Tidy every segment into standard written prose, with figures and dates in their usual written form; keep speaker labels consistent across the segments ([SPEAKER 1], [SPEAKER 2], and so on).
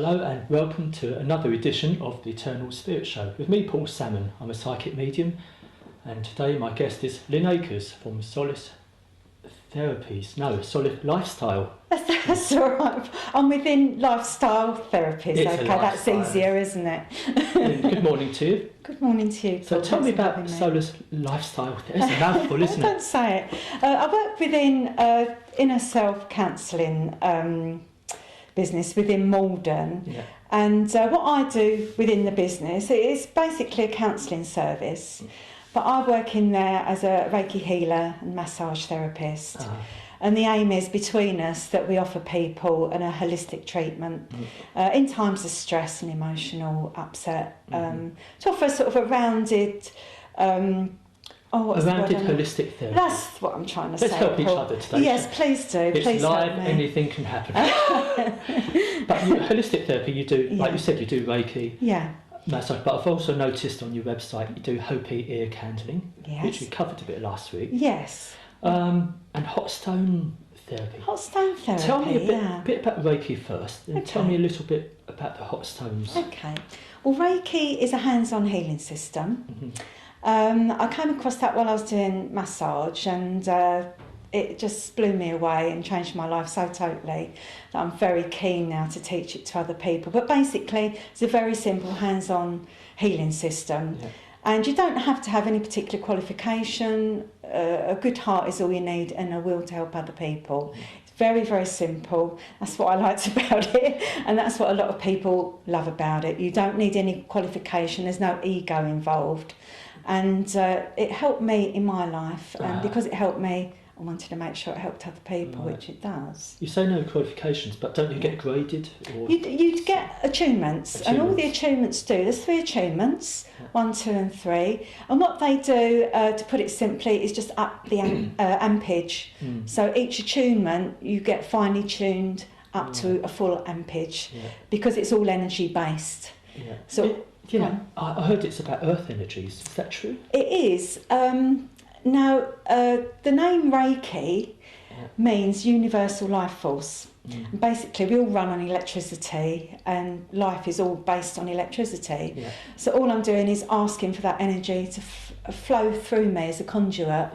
[SPEAKER 1] Hello and welcome to another edition of the Eternal Spirit Show with me, Paul Salmon. I'm a psychic medium, and today my guest is Lynn Acers from Solid Lifestyle.
[SPEAKER 2] That's all right. I'm within lifestyle therapies.
[SPEAKER 1] It's
[SPEAKER 2] okay, that's easier, isn't it?
[SPEAKER 1] Lynn, good morning to you.
[SPEAKER 2] Good morning to you.
[SPEAKER 1] So tell me about Solid Lifestyle. It's a mouthful, isn't it?
[SPEAKER 2] Don't say it. I work within inner self counselling business within Malden.
[SPEAKER 1] Yeah.
[SPEAKER 2] And what I do within the business is basically a counselling service. But I work in there as a Reiki healer and massage therapist. And the aim is between us that we offer people a holistic treatment in times of stress and emotional upset, to offer sort of a rounded...
[SPEAKER 1] holistic therapy.
[SPEAKER 2] That's what I'm trying to say.
[SPEAKER 1] Let's help each other today.
[SPEAKER 2] Yes, please do.
[SPEAKER 1] It's
[SPEAKER 2] please
[SPEAKER 1] live,
[SPEAKER 2] help me.
[SPEAKER 1] anything can happen. But holistic therapy, you do, like you said, you do Reiki.
[SPEAKER 2] Yeah.
[SPEAKER 1] Massage, but I've also noticed on your website you do Hopi ear candling,
[SPEAKER 2] Yes.
[SPEAKER 1] which we covered a bit last week.
[SPEAKER 2] Yes.
[SPEAKER 1] And hot stone therapy.
[SPEAKER 2] Hot stone therapy.
[SPEAKER 1] Tell me a bit about Reiki first, and tell
[SPEAKER 2] Okay.
[SPEAKER 1] me a little bit about the hot stones.
[SPEAKER 2] Okay. Well, Reiki is a hands-on healing system. I came across that while I was doing massage, and it just blew me away and changed my life so totally that I'm very keen now to teach it to other people. But basically, it's a very simple hands-on healing system.
[SPEAKER 1] Yeah.
[SPEAKER 2] And you don't have to have any particular qualification. A good heart is all you need, and a will to help other people. It's very, very simple. That's what I liked about it, and that's what a lot of people love about it. You don't need any qualification. There's no ego involved. And it helped me in my life, and because it helped me, I wanted to make sure it helped other people, which it does.
[SPEAKER 1] You say no qualifications, but don't you get graded? Or
[SPEAKER 2] You'd get attunements, and all the attunements do. There's 3 attunements, 1, 2 and 3. And what they do, to put it simply, is just up the ampage. So each attunement, you get finely tuned up to a full ampage, because it's all energy based.
[SPEAKER 1] Yeah.
[SPEAKER 2] So
[SPEAKER 1] I heard it's about earth energies. Is that true?
[SPEAKER 2] it is. Now, the name Reiki means universal life force. And basically, we all run on electricity, and life is all based on electricity.
[SPEAKER 1] Yeah.
[SPEAKER 2] So all I'm doing is asking for that energy to flow through me as a conduit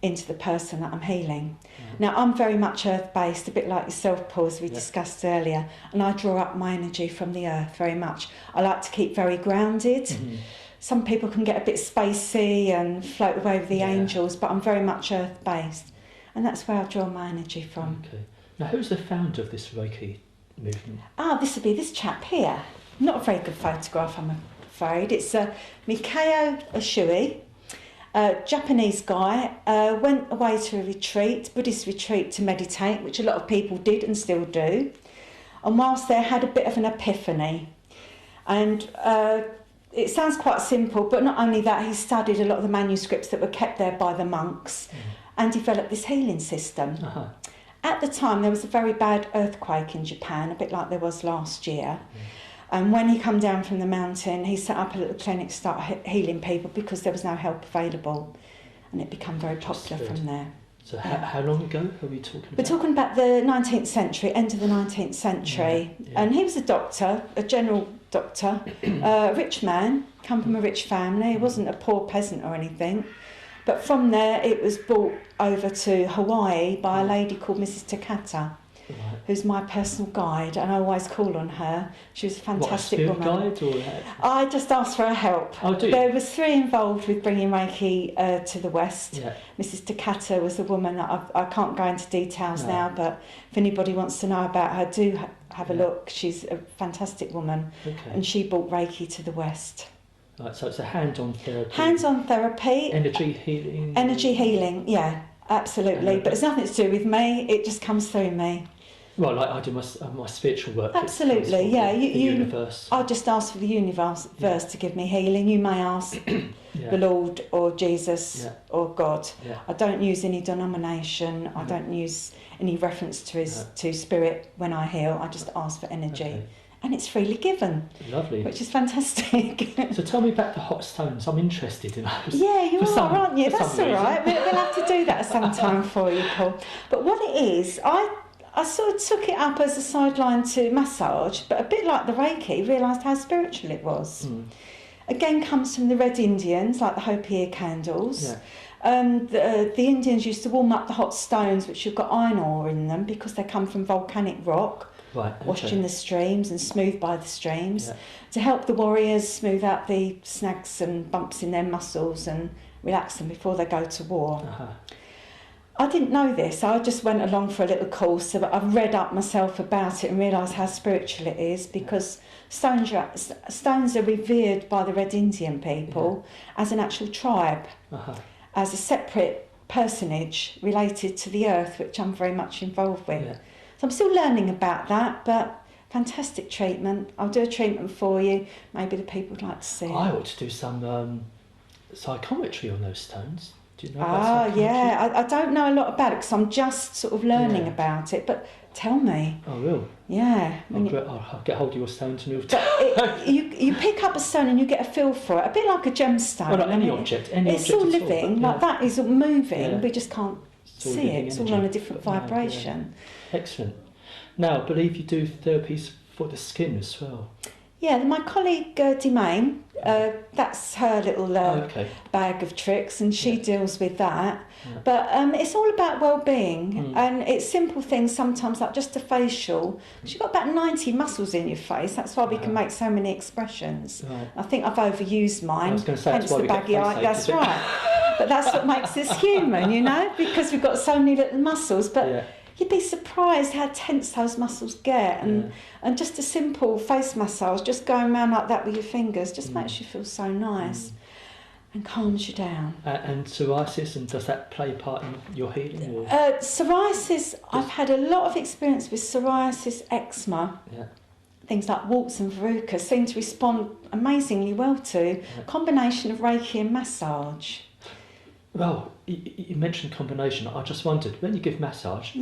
[SPEAKER 2] into the person that I'm healing. Now, I'm very much earth-based, a bit like yourself, Paul, as we discussed earlier, and I draw up my energy from the earth very much. I like to keep very grounded. Some people can get a bit spacey and float away with the angels, but I'm very much earth-based, and that's where I draw my energy from.
[SPEAKER 1] Okay. Now, who's the founder of this Reiki movement?
[SPEAKER 2] This would be this chap here. Not a very good photograph, I'm afraid. It's Mikao Ushui, a Japanese guy, went away to a retreat, Buddhist retreat, to meditate, which a lot of people did and still do. And whilst there, had a bit of an epiphany. And it sounds quite simple, but not only that, he studied a lot of the manuscripts that were kept there by the monks and developed this healing system. At the time, there was a very bad earthquake in Japan, a bit like there was last year. And when he come down from the mountain, he set up a little clinic to start healing people because there was no help available. And it became very popular from there.
[SPEAKER 1] So how long ago are we talking about?
[SPEAKER 2] We're talking about the 19th century, end of the 19th century. And he was a doctor, a general doctor, a rich man, come from a rich family. He wasn't a poor peasant or anything. But from there, it was brought over to Hawaii by a lady called Mrs. Takata, who's my personal guide, and I always call on her. She was a fantastic woman.
[SPEAKER 1] Guide or
[SPEAKER 2] I just asked for her help.
[SPEAKER 1] Oh, do you?
[SPEAKER 2] There was 3 involved with bringing Reiki to the West.
[SPEAKER 1] Yeah.
[SPEAKER 2] Mrs. Takata was a woman that I can't go into details now, but if anybody wants to know about her, do have a look. She's a fantastic woman, and she brought Reiki to the West.
[SPEAKER 1] Right, so it's a hands-on therapy.
[SPEAKER 2] Hands-on therapy.
[SPEAKER 1] Energy healing.
[SPEAKER 2] Energy healing, yeah, absolutely. But it's nothing to do with me. It just comes through me.
[SPEAKER 1] Well, like I do my spiritual work.
[SPEAKER 2] Absolutely, yeah.
[SPEAKER 1] The universe.
[SPEAKER 2] I just ask for the universe to give me healing. You may ask the Lord or Jesus or God.
[SPEAKER 1] Yeah.
[SPEAKER 2] I don't use any denomination. I don't use any reference to spirit when I heal. I just ask for energy. And it's freely given.
[SPEAKER 1] Lovely.
[SPEAKER 2] Which is fantastic.
[SPEAKER 1] So tell me about the hot stones. I'm interested in those.
[SPEAKER 2] Yeah, you are, aren't you? That's all right. We'll have to do that at some time for you, Paul. But what it is, I sort of took it up as a sideline to massage, but a bit like the Reiki, realised how spiritual it was. Again, comes from the Red Indians, like the Hopi ear candles.
[SPEAKER 1] Yeah.
[SPEAKER 2] The Indians used to warm up the hot stones, which have got iron ore in them, because they come from volcanic rock,
[SPEAKER 1] Right. Okay.
[SPEAKER 2] washed in the streams and smoothed by the streams,
[SPEAKER 1] Yeah.
[SPEAKER 2] to help the warriors smooth out the snags and bumps in their muscles and relax them before they go to war.
[SPEAKER 1] Uh-huh.
[SPEAKER 2] I didn't know this. I just went along for a little course, so I've read up myself about it and realised how spiritual it is, because stones are revered by the Red Indian people as an actual tribe, as a separate personage related to the earth, which I'm very much involved with.
[SPEAKER 1] Yeah.
[SPEAKER 2] So I'm still learning about that, but fantastic treatment. I'll do a treatment for you. Maybe the people would like to see it.
[SPEAKER 1] I ought to do some psychometry on those stones. Do you know about
[SPEAKER 2] Ah,
[SPEAKER 1] psychometry?
[SPEAKER 2] yeah. I don't know a lot about it because I'm just sort of learning about it, but tell me.
[SPEAKER 1] I will.
[SPEAKER 2] Yeah.
[SPEAKER 1] I'll get hold of your stone to move.
[SPEAKER 2] You pick up a stone and you get a feel for it, a bit like a gemstone.
[SPEAKER 1] Well, not any object.
[SPEAKER 2] It's all living, like that is all moving.
[SPEAKER 1] Yeah.
[SPEAKER 2] We just can't see it. It's all on a different vibration.
[SPEAKER 1] Yeah. Excellent. Now, I believe you do therapies for the skin as well.
[SPEAKER 2] Yeah, my colleague Demaine, that's her little bag of tricks, and she deals with that. Yeah. But it's all about well-being, and it's simple things sometimes, like just a facial. You've got about 90 muscles in your face. That's why we can make so many expressions. Right. I think I've overused mine.
[SPEAKER 1] I was going to say,
[SPEAKER 2] hence the baggy eye. That's right. But that's what makes us human, you know, because we've got so many little muscles. But you'd be surprised how tense those muscles get, and just a simple face massage, just going around like that with your fingers, just makes you feel so nice and calms you down.
[SPEAKER 1] And psoriasis, and does that play a part in your healing? Or?
[SPEAKER 2] Psoriasis, I've had a lot of experience with psoriasis, eczema. Yeah. Things like warts and verrucas seem to respond amazingly well to a combination of Reiki and massage.
[SPEAKER 1] Well, you mentioned combination. I just wondered, when you give massage,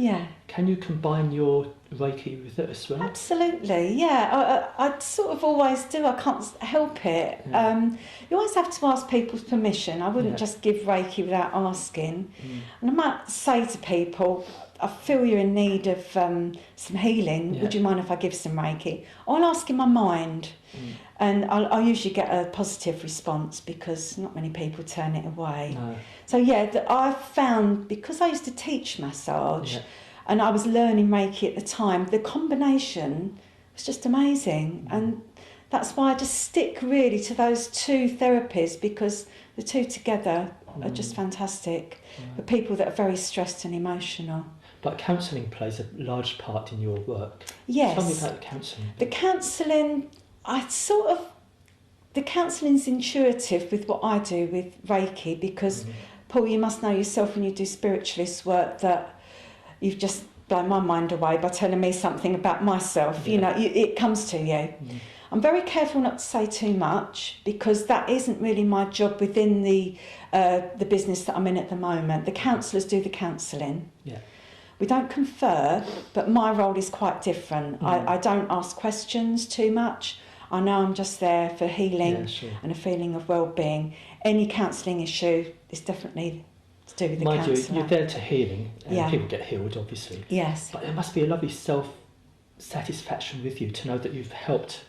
[SPEAKER 1] can you combine your Reiki with it as well?
[SPEAKER 2] Absolutely, yeah. I sort of always do. I can't help it. Yeah. You always have to ask people's permission. I wouldn't just give Reiki without asking. And I might say to people, I feel you're in need of some healing. Yeah. Would you mind if I give some Reiki? I'll ask in my mind. And I'll usually get a positive response, because not many people turn it away. No. So I've found, because I used to teach massage and I was learning Reiki at the time, the combination was just amazing. And that's why I just stick really to those two therapies, because the two together are just fantastic for people that are very stressed and emotional.
[SPEAKER 1] But counselling plays a large part in your work.
[SPEAKER 2] Yes.
[SPEAKER 1] Tell me about the counselling.
[SPEAKER 2] The counselling, the counselling's intuitive with what I do with Reiki, because Paul, you must know yourself when you do spiritualist work that you've just blown my mind away by telling me something about myself. You know, it comes to you. I'm very careful not to say too much, because that isn't really my job within the business that I'm in at the moment. The counsellors do the counselling. Yeah. We don't confer, but my role is quite different. I don't ask questions too much. I know I'm just there for healing and a feeling of well-being. Any counselling issue is definitely to do with the counsellor.
[SPEAKER 1] Mind you, you're there to healing, and people get healed, obviously.
[SPEAKER 2] Yes.
[SPEAKER 1] But there must be a lovely self-satisfaction with you to know that you've helped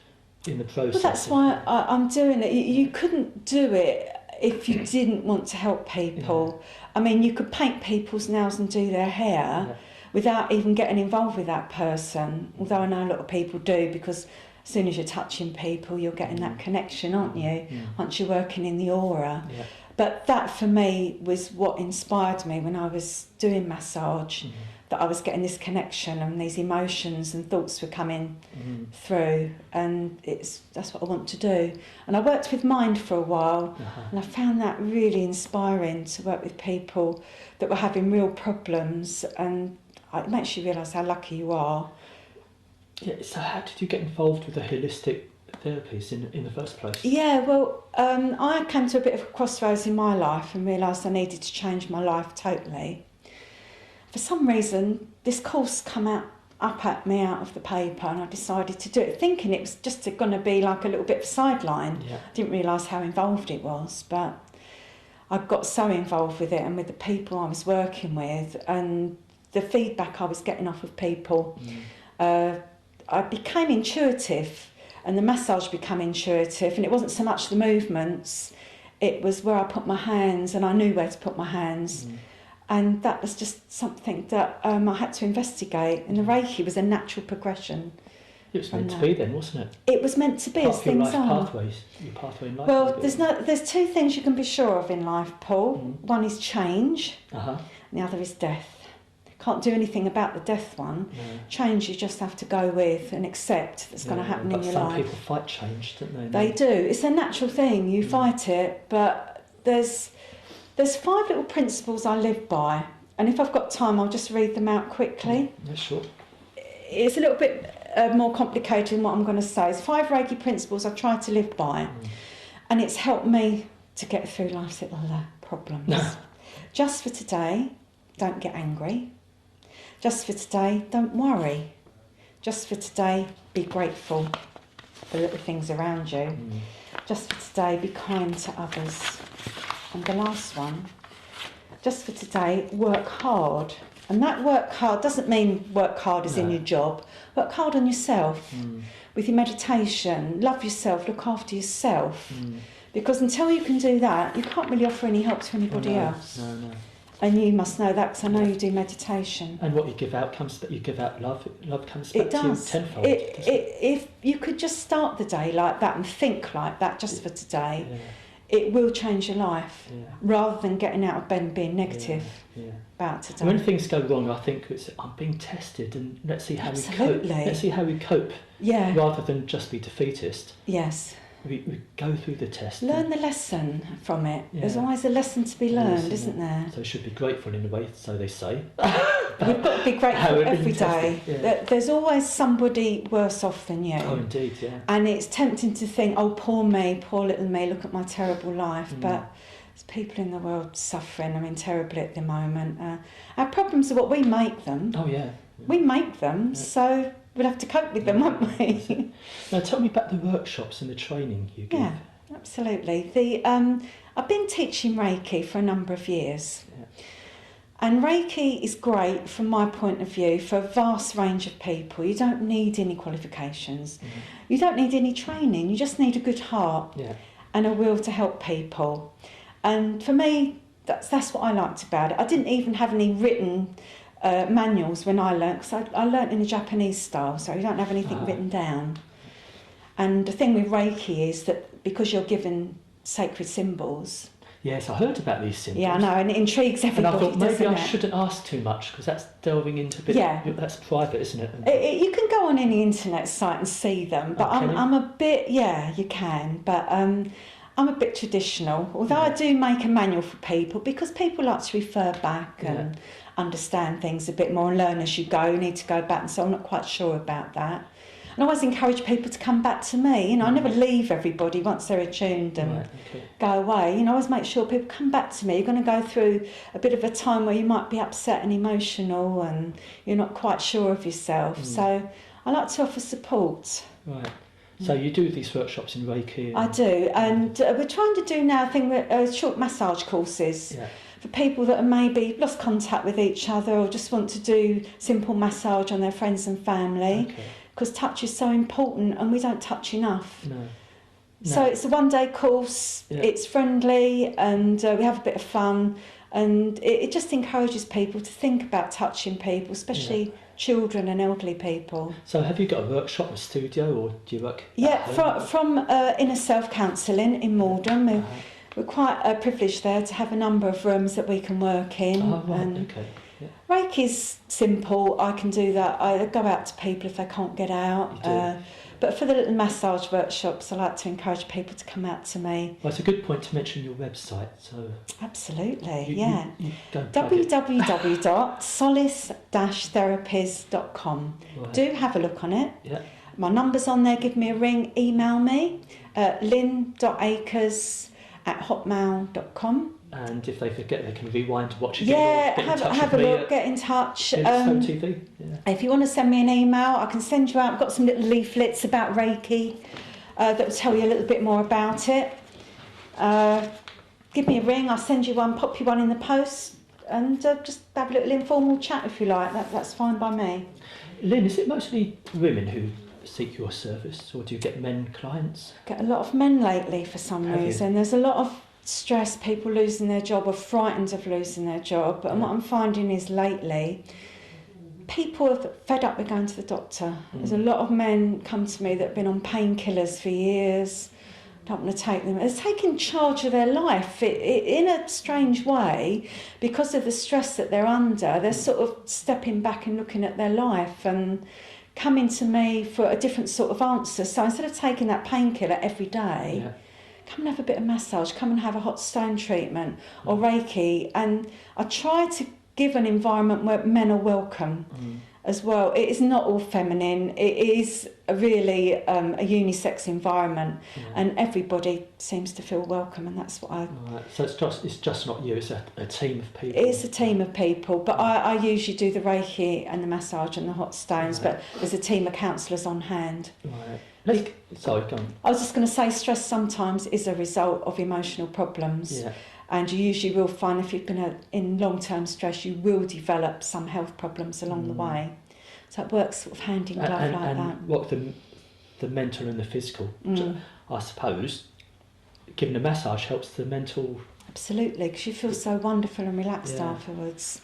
[SPEAKER 1] in the process.
[SPEAKER 2] Well, that's why I'm doing it. You couldn't do it if you didn't want to help people. I mean, you could paint people's nails and do their hair without even getting involved with that person, although I know a lot of people do, because as soon as you're touching people, you're getting that connection, aren't you? Once you're working in the aura. Yeah. But that, for me, was what inspired me when I was doing massage, that I was getting this connection and these emotions and thoughts were coming through, and that's what I want to do. And I worked with mind for a while, and I found that really inspiring, to work with people that were having real problems, and it makes you realise how lucky you are.
[SPEAKER 1] Yeah, so how did you get involved with the holistic therapies in the first place? Yeah,
[SPEAKER 2] well, I came to a bit of a crossroads in my life and realised I needed to change my life totally. For some reason, this course come up at me out of the paper, and I decided to do it, thinking it was just going to be like a little bit of a sideline. Yeah. I didn't realise how involved it was, but I got so involved with it and with the people I was working with, and the feedback I was getting off of people. I became intuitive, and the massage became intuitive, and it wasn't so much the movements, it was where I put my hands, and I knew where to put my hands. And that was just something that I had to investigate, and the Reiki was a natural progression.
[SPEAKER 1] It was meant to be then, wasn't it?
[SPEAKER 2] It was meant to be,
[SPEAKER 1] Part
[SPEAKER 2] as
[SPEAKER 1] of your
[SPEAKER 2] things
[SPEAKER 1] life
[SPEAKER 2] are.
[SPEAKER 1] pathways, your pathway in life.
[SPEAKER 2] Well, there's two things you can be sure of in life, Paul. One is change, and the other is death. Can't do anything about the death one.
[SPEAKER 1] No.
[SPEAKER 2] Change you just have to go with and accept that's going to happen in your life.
[SPEAKER 1] But some people fight change, don't they?
[SPEAKER 2] They do. It's a natural thing. You fight it, but there's 5 little principles I live by, and if I've got time, I'll just read them out quickly.
[SPEAKER 1] Yeah, sure.
[SPEAKER 2] It's a little bit more complicated than what I'm going to say. It's 5 Reiki principles I've tried to live by, and it's helped me to get through life's little problems. Just for today, don't get angry. Just for today, don't worry. Just for today, be grateful for little things around you. Just for today, be kind to others. And the last one, just for today, work hard. And that work hard doesn't mean work hard as in your job. Work hard on yourself with your meditation. Love yourself, look after yourself. Because until you can do that, you can't really offer any help to anybody else.
[SPEAKER 1] No.
[SPEAKER 2] And you must know that, because I know you do meditation.
[SPEAKER 1] And what you give out you give out love. Love comes back to you tenfold.
[SPEAKER 2] If you could just start the day like that and think like that just for today, it will change your life, rather than getting out of bed and being negative about today.
[SPEAKER 1] When things go wrong, I think I'm being tested, and let's see how we cope. Let's see how we cope.
[SPEAKER 2] Yeah.
[SPEAKER 1] Rather than just be defeatist.
[SPEAKER 2] Yes.
[SPEAKER 1] We go through the test.
[SPEAKER 2] Learn the lesson from it. There's always a lesson to be learned, isn't there?
[SPEAKER 1] So we should be grateful in a way, so they say.
[SPEAKER 2] We've got to be grateful every day.
[SPEAKER 1] Yeah.
[SPEAKER 2] There's always somebody worse off than you.
[SPEAKER 1] Oh, indeed, yeah.
[SPEAKER 2] And it's tempting to think, oh, poor me, poor little me, look at my terrible life. But there's people in the world suffering, terribly at the moment. Our problems are what we make them.
[SPEAKER 1] Oh, yeah.
[SPEAKER 2] We make them, so we'll have to cope with them, won't we?
[SPEAKER 1] Now, tell me about the workshops and the training you give.
[SPEAKER 2] Yeah, absolutely. I've been teaching Reiki for a number of years.
[SPEAKER 1] Yeah.
[SPEAKER 2] And Reiki is great from my point of view for a vast range of people. You don't need any qualifications. You don't need any training. You just need a good heart and a will to help people. And for me, that's what I liked about it. I didn't even have any written manuals when I learnt, because I learnt in the Japanese style, so you don't have anything written down. And the thing with Reiki is that because you're given sacred symbols.
[SPEAKER 1] Yes, I heard about these symbols.
[SPEAKER 2] Yeah, I know, and it intrigues everybody.
[SPEAKER 1] And I thought maybe I shouldn't ask too much, because that's delving into a bit. Yeah. That's private, isn't it?
[SPEAKER 2] You can go on any internet site and see them, but I'm a bit. Yeah, you can, but I'm a bit traditional. Although I do make a manual for people, because people like to refer back and understand things a bit more and learn as you go. You need to go back, and so I'm not quite sure about that. And I always encourage people to come back to me. I never leave everybody once they're attuned and go away. I always make sure people come back to me. You're going to go through a bit of a time where you might be upset and emotional and you're not quite sure of yourself. So I like to offer support.
[SPEAKER 1] Right. So you do these workshops in Reiki?
[SPEAKER 2] I do. And we're trying to do now short massage courses. Yeah. For people that have maybe lost contact with each other or just want to do simple massage on their friends and family. Because touch is so important and we don't touch enough. No. So it's a one-day course, it's friendly and we have a bit of fun, and it just encourages people to think about touching people, especially children and elderly people.
[SPEAKER 1] So have you got a workshop, a studio, or do you work
[SPEAKER 2] from Inner Self Counselling in Malden. We're quite privileged there to have a number of rooms that we can work in.
[SPEAKER 1] Oh, right, okay. Yeah.
[SPEAKER 2] Reiki's simple. I can do that. I go out to people if they can't get out. But for the little massage workshops, I like to encourage people to come out to me.
[SPEAKER 1] Well, it's a good point to mention your website. So
[SPEAKER 2] absolutely, www.solace-therapies.com.
[SPEAKER 1] Right.
[SPEAKER 2] Do have a look on it.
[SPEAKER 1] Yeah.
[SPEAKER 2] My number's on there. Give me a ring. Email me at lynn.acers@hotmail.com.
[SPEAKER 1] And if they forget, they can rewind to watch it.
[SPEAKER 2] Have a look, get in touch.
[SPEAKER 1] Home TV. Yeah.
[SPEAKER 2] If you want to send me an email, I can send you out. I've got some little leaflets about Reiki that will tell you a little bit more about it. Give me a ring, I'll send you one, pop you one in the post. and just have a little informal chat if you like. That's fine by me.
[SPEAKER 1] Lynn, is it mostly women who seek your service, or do you get men clients?
[SPEAKER 2] Get a lot of men lately for some reason. There's a lot of stress, people losing their job or frightened of losing their job. And what I'm finding is lately, people are fed up with going to the doctor. There's a lot of men come to me that have been on painkillers for years, don't want to take them. It's taking charge of their life in a strange way, because of the stress that they're under. They're sort of stepping back and looking at their life and coming to me for a different sort of answer. So instead of taking that painkiller every day, come and have a bit of massage, come and have a hot stone treatment or Reiki. And I try to give an environment where men are welcome as well. It is not all feminine. It is really a unisex environment, and everybody seems to feel welcome, and that's what I...
[SPEAKER 1] Right. So it's just not you, it's a team of people.
[SPEAKER 2] It's a team of people, but I usually do the Reiki and the massage and the hot stones, but there's a team of counsellors on hand.
[SPEAKER 1] Right. Sorry, go on.
[SPEAKER 2] I was just going to say, stress sometimes is a result of emotional problems.
[SPEAKER 1] Yeah.
[SPEAKER 2] And you usually will find, if you've been in long-term stress, you will develop some health problems along the way. So it works sort of hand in glove like that.
[SPEAKER 1] And what the mental and the physical, I suppose, giving a massage helps the mental...
[SPEAKER 2] Absolutely, because you feel so wonderful and relaxed afterwards.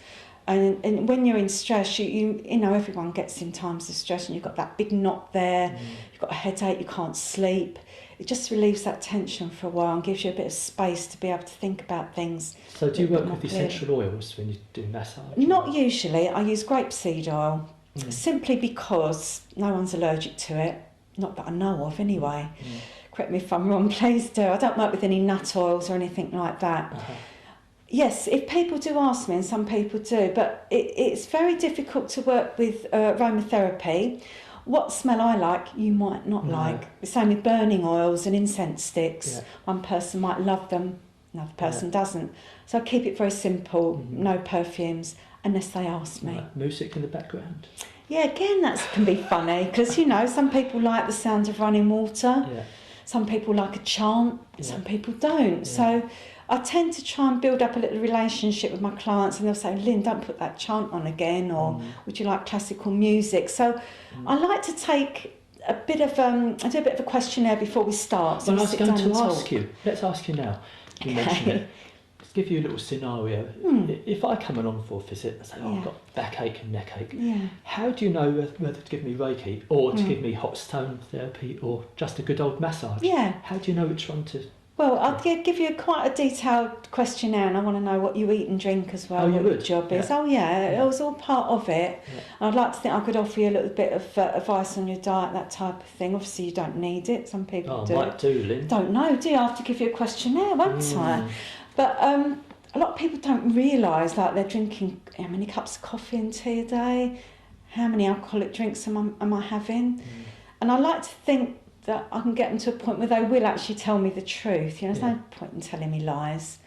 [SPEAKER 2] And when you're in stress, you know, everyone gets in times of stress, and you've got that big knot there, you've got a headache, you can't sleep. It just relieves that tension for a while and gives you a bit of space to be able to think about things.
[SPEAKER 1] So do you work with essential oils when you do massage?
[SPEAKER 2] Not usually. I use grapeseed oil, simply because no one's allergic to it. Not that I know of anyway. Correct me if I'm wrong, please do. I don't work with any nut oils or anything like that. Yes, if people do ask me, and some people do, but it's very difficult to work with aromatherapy. What smell I like, you might not like. The same with burning oils and incense sticks. One person might love them, another person doesn't. So I keep it very simple, no perfumes, unless they ask me.
[SPEAKER 1] Music in the background?
[SPEAKER 2] Yeah, again, that can be funny, because, you know, some people like the sound of running water. Some people like a chant, some people don't. So I tend to try and build up a little relationship with my clients, and they'll say, Lynn, don't put that chant on again, or would you like classical music? So I like to take a bit of, I do a bit of a questionnaire before we start. So
[SPEAKER 1] well, I was going to ask you, let's ask you now, you mentioned it. Let's give you a little scenario. If I come along for a visit and say, I've got backache and neckache, how do you know whether to give me Reiki, or to give me hot stone therapy, or just a good old massage? How do you know which one to...
[SPEAKER 2] Well, I'll give you quite a detailed questionnaire, and I want to know what you eat and drink as well, what your job is. It was all part of it. I'd like to think I could offer you a little bit of advice on your diet, that type of thing. Obviously, you don't need it. Some people do.
[SPEAKER 1] Might do, Lynn.
[SPEAKER 2] Don't know, do you? I have to give you a questionnaire, won't I? But a lot of people don't realise, like, they're drinking how many cups of coffee and tea a day, how many alcoholic drinks am I having? And I like to think that I can get them to a point where they will actually tell me the truth. You know, there's no point in telling me lies.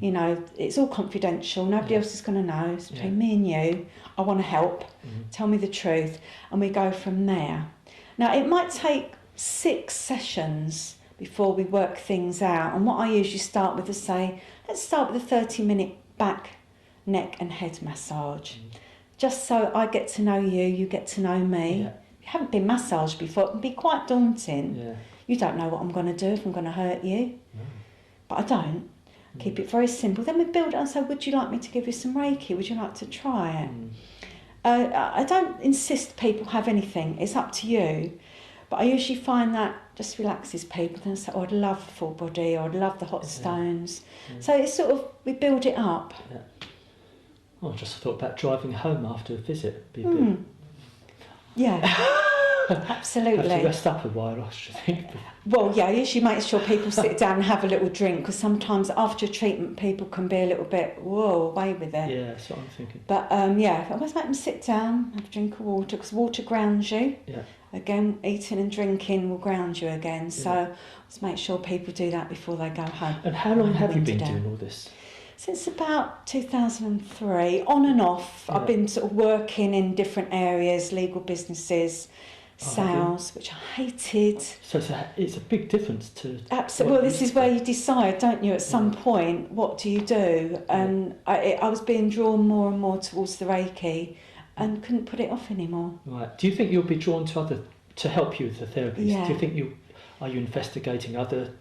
[SPEAKER 2] You know, it's all confidential. Nobody else is going to know. It's between me and you. I want to help. Tell me the truth. And we go from there. Now, it might take 6 sessions before we work things out. And what I usually start with is say, let's start with a 30-minute back, neck and head massage. Just so I get to know you, you get to know me. Haven't been massaged before, it can be quite daunting. You don't know what I'm going to do, if I'm going to hurt you. But I don't. Keep it very simple. Then we build it and say, would you like me to give you some Reiki? Would you like to try it? I don't insist people have anything. It's up to you. But I usually find that just relaxes people. Then I say, I'd love the full body, or I'd love the hot stones. So it's sort of, we build it up.
[SPEAKER 1] I just thought about driving home after a visit. Be a bit...
[SPEAKER 2] Absolutely.
[SPEAKER 1] Have to rest up a while, I should think.
[SPEAKER 2] Well, I usually make sure people sit down and have a little drink, because sometimes after a treatment people can be a little bit, away with it.
[SPEAKER 1] Yeah, that's what I'm thinking.
[SPEAKER 2] But I always make them sit down, have a drink of water, because water grounds you. Again, eating and drinking will ground you again. So let's make sure people do that before they go home.
[SPEAKER 1] And how long have you been doing all this?
[SPEAKER 2] Since about 2003, on and off. I've been sort of working in different areas, legal businesses, sows, which I hated.
[SPEAKER 1] So it's a big difference to...
[SPEAKER 2] Absolutely. Well, this is where you decide, don't you, at some point, what do you do? And I was being drawn more and more towards the Reiki and couldn't put it off anymore.
[SPEAKER 1] Right. Do you think you'll be drawn to help you with the therapies?
[SPEAKER 2] Yeah.
[SPEAKER 1] Do you think are you investigating other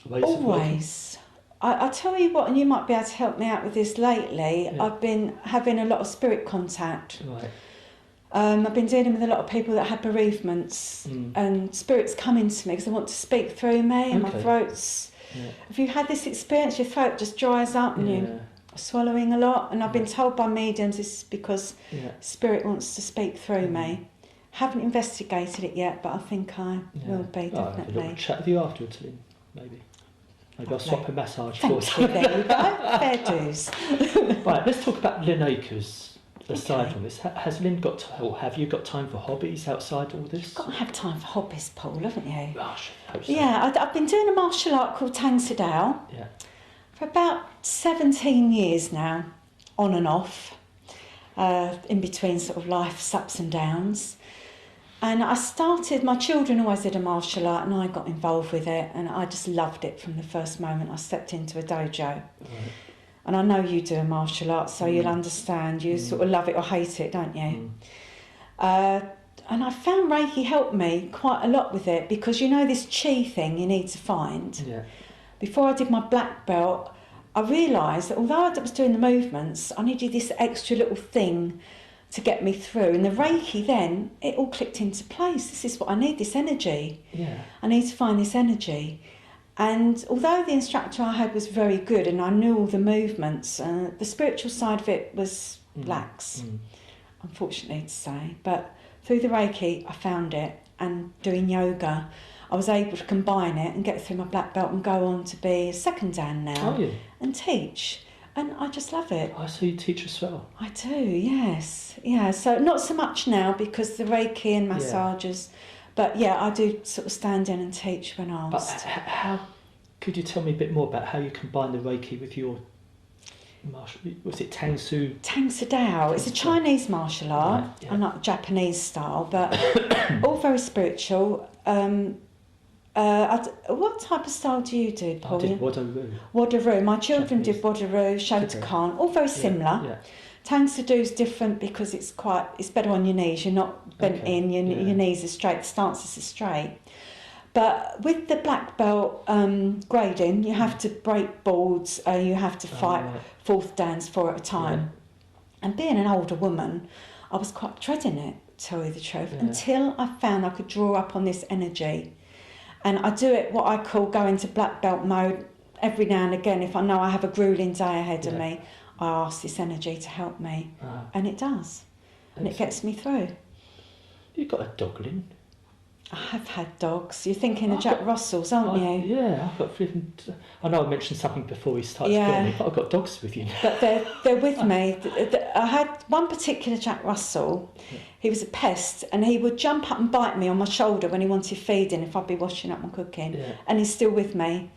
[SPEAKER 1] ways of working?
[SPEAKER 2] Always. I tell you what, and you might be able to help me out with this lately,
[SPEAKER 1] Yeah.
[SPEAKER 2] I've been having a lot of spirit contact.
[SPEAKER 1] Right.
[SPEAKER 2] I've been dealing with a lot of people that had bereavements, and spirits coming to me because they want to speak through me, and my throat's... Yeah. Have you had this experience? Your throat just dries up and you're swallowing a lot, and I've been told by mediums this is because spirit wants to speak through me. Haven't investigated it yet, but I think I will be, definitely.
[SPEAKER 1] I'll have a little chat with you afterwards, Lynn, maybe. Maybe I'll swap a massage
[SPEAKER 2] Thank
[SPEAKER 1] for
[SPEAKER 2] you. There you go. Fair dues.
[SPEAKER 1] Right, let's talk about Lynn Acers. Aside from this, has Lynn have you got time for hobbies outside all this?
[SPEAKER 2] You've got to have time for hobbies, Paul, haven't you?
[SPEAKER 1] Gosh, I hope so.
[SPEAKER 2] Yeah, I've been doing a martial art called Tang Sadao for about 17 years now, on and off, in between sort of life's ups and downs. And I started, my children always did a martial art and I got involved with it, and I just loved it from the first moment I stepped into a dojo. Right. And I know you do a martial art, so you'll understand. You sort of love it or hate it, don't you? And I found Reiki helped me quite a lot with it, because you know this chi thing you need to find. Yeah. Before I did my black belt, I realised that although I was doing the movements, I needed this extra little thing to get me through. And the Reiki then, it all clicked into place. This is what I need, this energy. Yeah. I need to find this energy. And although the instructor I had was very good and I knew all the movements, the spiritual side of it was lax, unfortunately to say. But through the Reiki, I found it, and doing yoga, I was able to combine it and get through my black belt and go on to be a second Dan now and teach. And I just love it.
[SPEAKER 1] I see you teach as well.
[SPEAKER 2] I do, yes. Yeah, so not so much now because the Reiki and massages... But yeah, I do sort of stand in and teach when asked.
[SPEAKER 1] But how could you tell me a bit more about how you combine the Reiki with your martial? Was it Tang Su?
[SPEAKER 2] Tang Sadao. It's a Chinese martial art, and not Japanese style, but all very spiritual. What type of style do you do, Paul?
[SPEAKER 1] I did Wado-Ryu.
[SPEAKER 2] Wado-Ryu. My children did Wado-Ryu, Shotokan, all very similar. Yeah. Tang Sadao is different because it's better on your knees. You're not bent in. Your knees are straight. The stances are straight. But with the black belt grading, you have to break boards. You have to fight fourth dans 4 at a time. Yeah. And being an older woman, I was quite dreading it, to tell you the truth, until I found I could draw up on this energy. And I do it what I call go into black belt mode every now and again. If I know I have a grueling day ahead of me, I ask this energy to help me, and it does, and it gets me through.
[SPEAKER 1] You've got a dog, Lynn.
[SPEAKER 2] I have had dogs. You're thinking of Jack Russells, aren't you?
[SPEAKER 1] Yeah, I've got flipping... I know I mentioned something before we started filming, but I've got dogs with you now.
[SPEAKER 2] But they're with me. I had one particular Jack Russell. He was a pest, and he would jump up and bite me on my shoulder when he wanted feeding, if I'd be washing up and cooking, and he's still with me.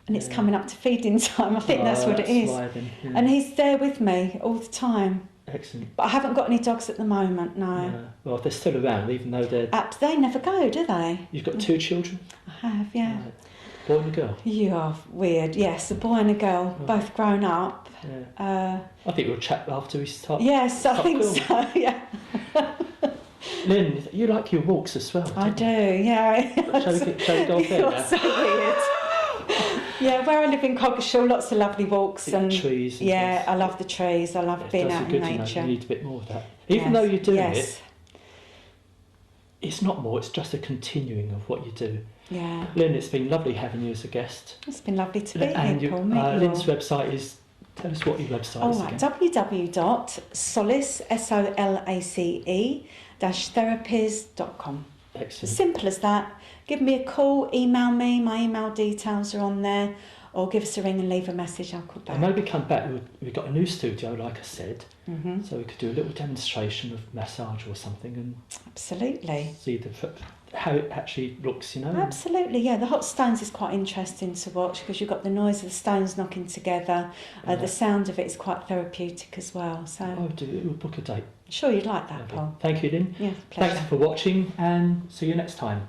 [SPEAKER 2] And it's coming up to feeding time. I think that's what it is. Then, and he's there with me all the time.
[SPEAKER 1] Excellent.
[SPEAKER 2] But I haven't got any dogs at the moment, no.
[SPEAKER 1] Yeah. Well, they're still around, even though they're...
[SPEAKER 2] They never go, do they?
[SPEAKER 1] You've got 2 children?
[SPEAKER 2] I have, yeah.
[SPEAKER 1] Right. Boy and a girl?
[SPEAKER 2] You are weird. Yes, a boy and a girl, both grown up.
[SPEAKER 1] Yeah. I think we'll chat after we start.
[SPEAKER 2] Yes, I think
[SPEAKER 1] filming.
[SPEAKER 2] so, yeah.
[SPEAKER 1] Lynn, you like your walks as well,
[SPEAKER 2] I do, yeah.
[SPEAKER 1] Shall we go off there now?
[SPEAKER 2] You're so weird. Yeah, where I live in Coggeshall, lots of lovely walks and
[SPEAKER 1] trees. And
[SPEAKER 2] things. I love the trees. I love being out in nature.
[SPEAKER 1] You need a bit more of that. Even though you're doing it, it's not more. It's just a continuing of what you do. Yeah. Lynn, it's been lovely having you as a guest.
[SPEAKER 2] It's been lovely to be here, Paul.
[SPEAKER 1] Lynn's website is. Tell us what your website is again.
[SPEAKER 2] www.solace, SOLACE-therapies.com.
[SPEAKER 1] Excellent.
[SPEAKER 2] Simple as that. Give me a call, email me. My email details are on there. or give us a ring and leave a message. I'll call back.
[SPEAKER 1] And maybe come back. We've got a new studio, like I said,
[SPEAKER 2] Mm-hmm.
[SPEAKER 1] so we could do a little demonstration of massage or something and
[SPEAKER 2] Absolutely.
[SPEAKER 1] see how it actually looks, you know.
[SPEAKER 2] Absolutely, yeah. The hot stones is quite interesting to watch because you've got the noise of the stones knocking together. The sound of it is quite therapeutic as well. So
[SPEAKER 1] I'll do it. We'll book a date.
[SPEAKER 2] Sure, you'd like that,
[SPEAKER 1] Lovely.
[SPEAKER 2] Paul.
[SPEAKER 1] Thank you, Lynn.
[SPEAKER 2] Yeah, pleasure.
[SPEAKER 1] Thanks for watching and see you next time.